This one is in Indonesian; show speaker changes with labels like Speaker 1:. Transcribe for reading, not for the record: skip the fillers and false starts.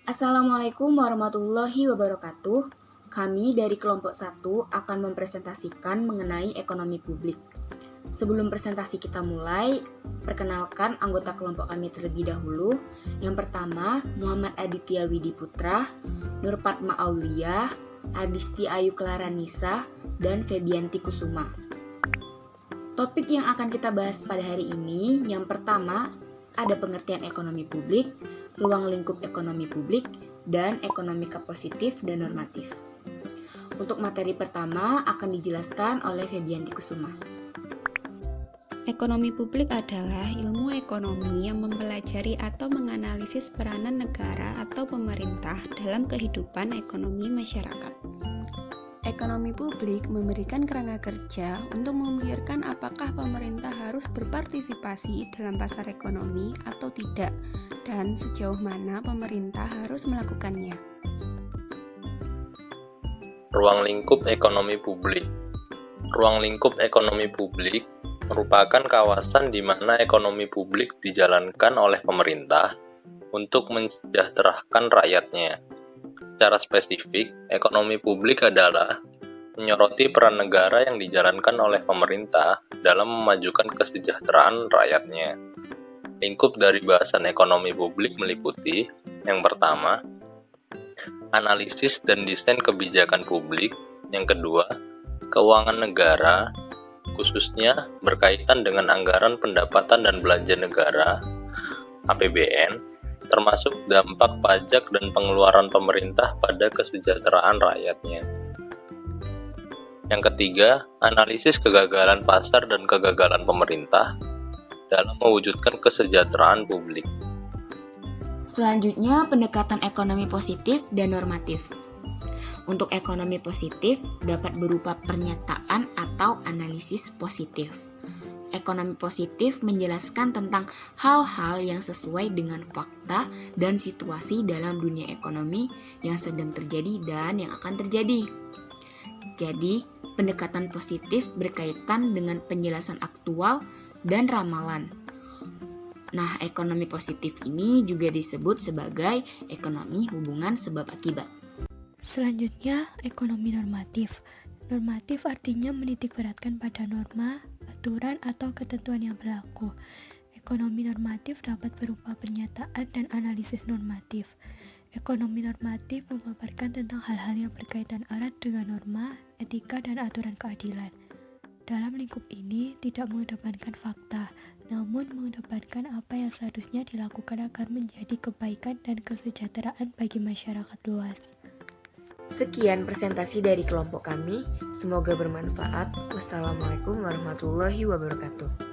Speaker 1: Assalamualaikum warahmatullahi wabarakatuh. Kami dari kelompok 1 akan mempresentasikan mengenai ekonomi publik. Sebelum presentasi kita mulai, perkenalkan anggota kelompok kami terlebih dahulu. Yang pertama, Muhammad Aditya Widi Putra, Nur Fatma Aulia, Adisti Ayu Klaranisa, dan Febianti Kusuma. Topik yang akan kita bahas pada hari ini, yang pertama, ada pengertian ekonomi publik, ruang lingkup ekonomi publik, dan ekonomika positif dan normatif. Untuk materi pertama akan dijelaskan oleh Febianti Kusuma.
Speaker 2: Ekonomi publik adalah ilmu ekonomi yang mempelajari atau menganalisis peranan negara atau pemerintah dalam kehidupan ekonomi masyarakat. Ekonomi publik memberikan kerangka kerja untuk memikirkan apakah pemerintah harus berpartisipasi dalam pasar ekonomi atau tidak, dan sejauh mana pemerintah harus melakukannya.
Speaker 3: Ruang lingkup ekonomi publik. Ruang lingkup ekonomi publik merupakan kawasan di mana ekonomi publik dijalankan oleh pemerintah untuk mensejahterakan rakyatnya. Secara spesifik, ekonomi publik adalah menyoroti peran negara yang dijalankan oleh pemerintah dalam memajukan kesejahteraan rakyatnya. Lingkup dari bahasan ekonomi publik meliputi, yang pertama, analisis dan desain kebijakan publik, yang kedua, keuangan negara, khususnya berkaitan dengan anggaran pendapatan dan belanja negara, APBN, termasuk dampak pajak dan pengeluaran pemerintah pada kesejahteraan rakyatnya. Yang ketiga, analisis kegagalan pasar dan kegagalan pemerintah dalam mewujudkan kesejahteraan publik.
Speaker 1: Selanjutnya, pendekatan ekonomi positif dan normatif. Untuk ekonomi positif dapat berupa pernyataan atau analisis positif. Ekonomi positif menjelaskan tentang hal-hal yang sesuai dengan fakta dan situasi dalam dunia ekonomi yang sedang terjadi dan yang akan terjadi. Jadi, pendekatan positif berkaitan dengan penjelasan aktual dan ramalan. Nah, ekonomi positif ini juga disebut sebagai ekonomi hubungan sebab akibat.
Speaker 4: Selanjutnya, ekonomi normatif. Normatif artinya menitikberatkan pada norma, aturan, atau ketentuan yang berlaku. Ekonomi normatif dapat berupa pernyataan dan analisis normatif. Ekonomi normatif memaparkan tentang hal-hal yang berkaitan erat dengan norma, etika, dan aturan keadilan. Dalam lingkup ini tidak mengedepankan fakta, namun mengedepankan apa yang seharusnya dilakukan agar menjadi kebaikan dan kesejahteraan bagi masyarakat luas.
Speaker 1: Sekian presentasi dari kelompok kami, semoga bermanfaat. Wassalamualaikum warahmatullahi wabarakatuh.